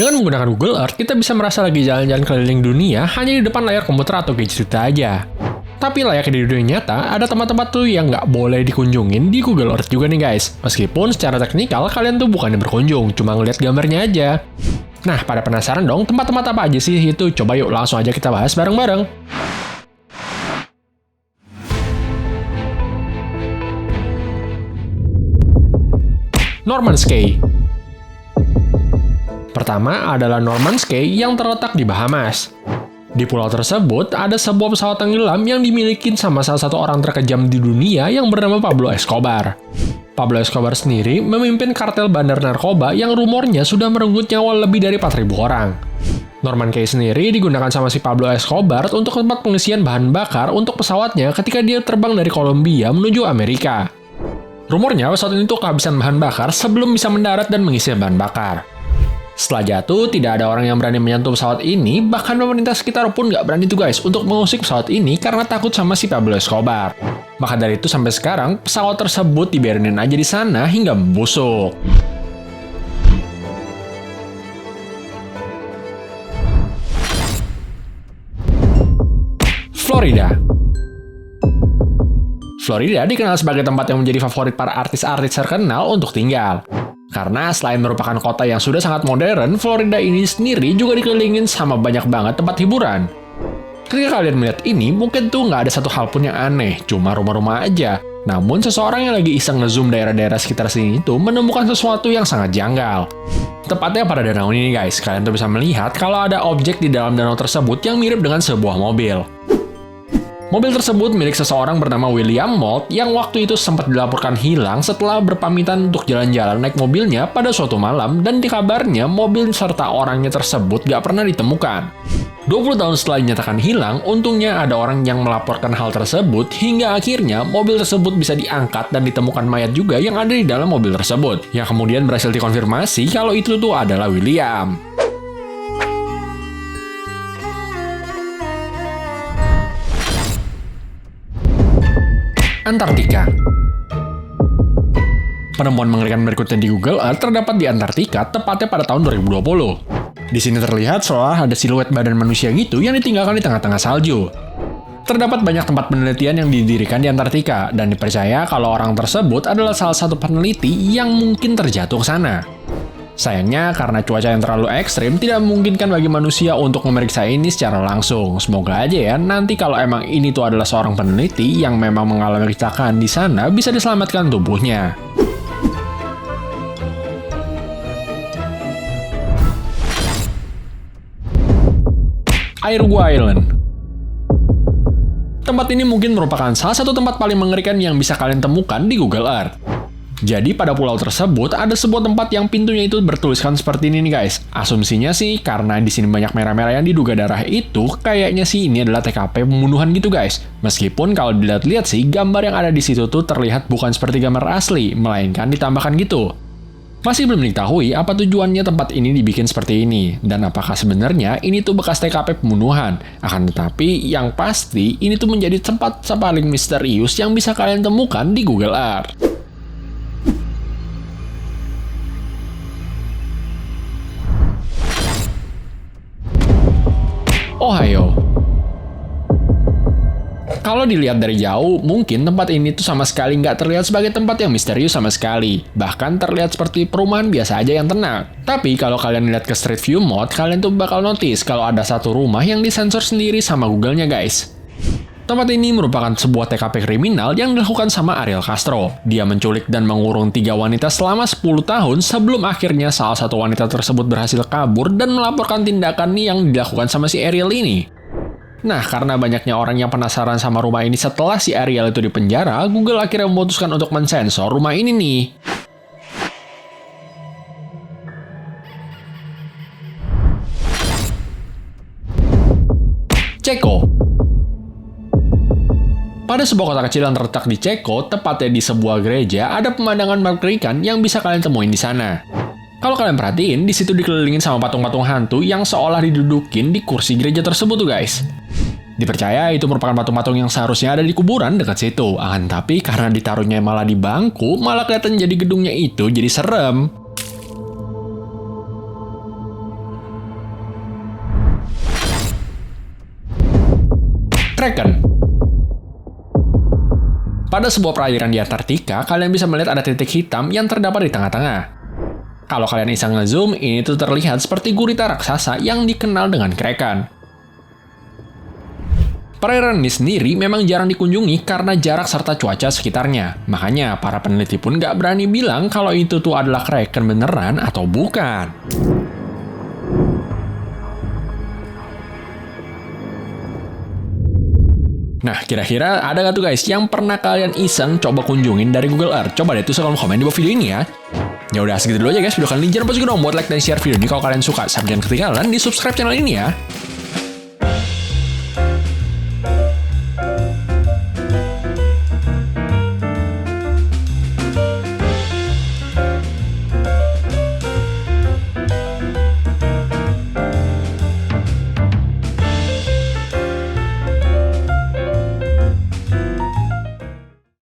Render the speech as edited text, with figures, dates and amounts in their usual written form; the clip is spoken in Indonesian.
Dengan menggunakan Google Earth, kita bisa merasa lagi jalan-jalan keliling dunia hanya di depan layar komputer atau gadget kita aja. Tapi layaknya di dunia nyata, ada tempat-tempat tuh yang nggak boleh dikunjungin di Google Earth juga nih guys. Meskipun secara teknikal kalian tuh bukannya berkunjung, cuma ngeliat gambarnya aja. Nah, pada penasaran dong tempat-tempat apa aja sih itu? Coba yuk langsung aja kita bahas bareng-bareng. Norman's Cay. Pertama adalah Norman's Cay yang terletak di Bahamas. Di pulau tersebut, ada sebuah pesawat tenggelam yang dimiliki sama salah satu orang terkejam di dunia yang bernama Pablo Escobar. Pablo Escobar sendiri memimpin kartel bandar narkoba yang rumornya sudah merenggut nyawa lebih dari 4.000 orang. Norman Cay sendiri digunakan sama si Pablo Escobar untuk tempat pengisian bahan bakar untuk pesawatnya ketika dia terbang dari Kolombia menuju Amerika. Rumornya pesawat ini tuh kehabisan bahan bakar sebelum bisa mendarat dan mengisi bahan bakar. Setelah jatuh, tidak ada orang yang berani menyentuh pesawat ini, bahkan pemerintah sekitar pun nggak berani tuh guys untuk mengusik pesawat ini karena takut sama si Pablo Escobar. Maka dari itu sampai sekarang, pesawat tersebut dibiarin aja di sana hingga membusuk. Florida. Florida dikenal sebagai tempat yang menjadi favorit para artis-artis terkenal untuk tinggal. Karena selain merupakan kota yang sudah sangat modern, Florida ini sendiri juga dikelilingin sama banyak banget tempat hiburan. Ketika kalian melihat ini, mungkin tuh nggak ada satu hal pun yang aneh, cuma rumah-rumah aja. Namun seseorang yang lagi iseng ngezoom daerah-daerah sekitar sini itu menemukan sesuatu yang sangat janggal. Tepatnya pada danau ini guys, kalian tuh bisa melihat kalau ada objek di dalam danau tersebut yang mirip dengan sebuah mobil. Mobil tersebut milik seseorang bernama William Moult yang waktu itu sempat dilaporkan hilang setelah berpamitan untuk jalan-jalan naik mobilnya pada suatu malam dan dikabarnya mobil serta orangnya tersebut gak pernah ditemukan. 20 tahun setelah dinyatakan hilang, untungnya ada orang yang melaporkan hal tersebut hingga akhirnya mobil tersebut bisa diangkat dan ditemukan mayat juga yang ada di dalam mobil tersebut, yang kemudian berhasil dikonfirmasi kalau itu tuh adalah William. Antartika. Penemuan mengerikan berikutnya di Google Earth terdapat di Antartika, tepatnya pada tahun 2020. Di sini terlihat seolah ada siluet badan manusia gitu yang ditinggalkan di tengah-tengah salju. Terdapat banyak tempat penelitian yang didirikan di Antartika, dan dipercaya kalau orang tersebut adalah salah satu peneliti yang mungkin terjatuh ke sana. Sayangnya, karena cuaca yang terlalu ekstrim, tidak memungkinkan bagi manusia untuk memeriksa ini secara langsung. Semoga aja ya, nanti kalau emang ini tuh adalah seorang peneliti yang memang mengalami kecelakaan di sana, bisa diselamatkan tubuhnya. Aruba Island. Tempat ini mungkin merupakan salah satu tempat paling mengerikan yang bisa kalian temukan di Google Earth. Jadi pada pulau tersebut ada sebuah tempat yang pintunya itu bertuliskan seperti ini nih guys. Asumsinya sih karena di sini banyak merah-merah yang diduga darah itu, kayaknya sih ini adalah TKP pembunuhan gitu guys. Meskipun kalau dilihat-lihat sih gambar yang ada di situ tuh terlihat bukan seperti gambar asli, melainkan ditambahkan gitu. Masih belum diketahui apa tujuannya tempat ini dibikin seperti ini, dan apakah sebenarnya ini tuh bekas TKP pembunuhan. Akan tetapi, yang pasti ini tuh menjadi tempat paling misterius yang bisa kalian temukan di Google Earth. Ohio. Kalau dilihat dari jauh, mungkin tempat ini tuh sama sekali nggak terlihat sebagai tempat yang misterius sama sekali. Bahkan terlihat seperti perumahan biasa aja yang tenang. Tapi kalau kalian lihat ke Street View Mode, kalian tuh bakal notice kalau ada satu rumah yang disensor sendiri sama Google-nya guys. Tempat ini merupakan sebuah TKP kriminal yang dilakukan sama Ariel Castro. Dia menculik dan mengurung 3 wanita selama 10 tahun sebelum akhirnya salah satu wanita tersebut berhasil kabur dan melaporkan tindakan yang dilakukan sama si Ariel ini. Nah, karena banyaknya orang yang penasaran sama rumah ini setelah si Ariel itu dipenjara, Google akhirnya memutuskan untuk mensensor rumah ini nih. Ceko. Pada sebuah kota kecil yang terletak di Ceko, tepatnya di sebuah gereja, ada pemandangan mengerikan yang bisa kalian temuin di sana. Kalau kalian perhatiin, di situ dikelilingin sama patung-patung hantu yang seolah didudukin di kursi gereja tersebut tuh guys. Dipercaya itu merupakan patung-patung yang seharusnya ada di kuburan dekat situ. Akan tapi karena ditaruhnya malah di bangku, malah kelihatan jadi gedungnya itu jadi serem. Pada sebuah perairan di Antartika, kalian bisa melihat ada titik hitam yang terdapat di tengah-tengah. Kalau kalian iseng ngezoom, ini tuh terlihat seperti gurita raksasa yang dikenal dengan kraken. Perairan ini sendiri memang jarang dikunjungi karena jarak serta cuaca sekitarnya. Makanya, para peneliti pun nggak berani bilang kalau itu tuh adalah kraken beneran atau bukan. Nah, kira-kira ada nggak tuh guys yang pernah kalian iseng coba kunjungin dari Google Earth? Coba deh tulis kolom komen di bawah video ini ya. Ya udah segitu dulu aja guys video kali ini. Jangan lupa juga dong buat like dan share video ini kalau kalian suka. Sampai jangan ketinggalan di subscribe channel ini ya.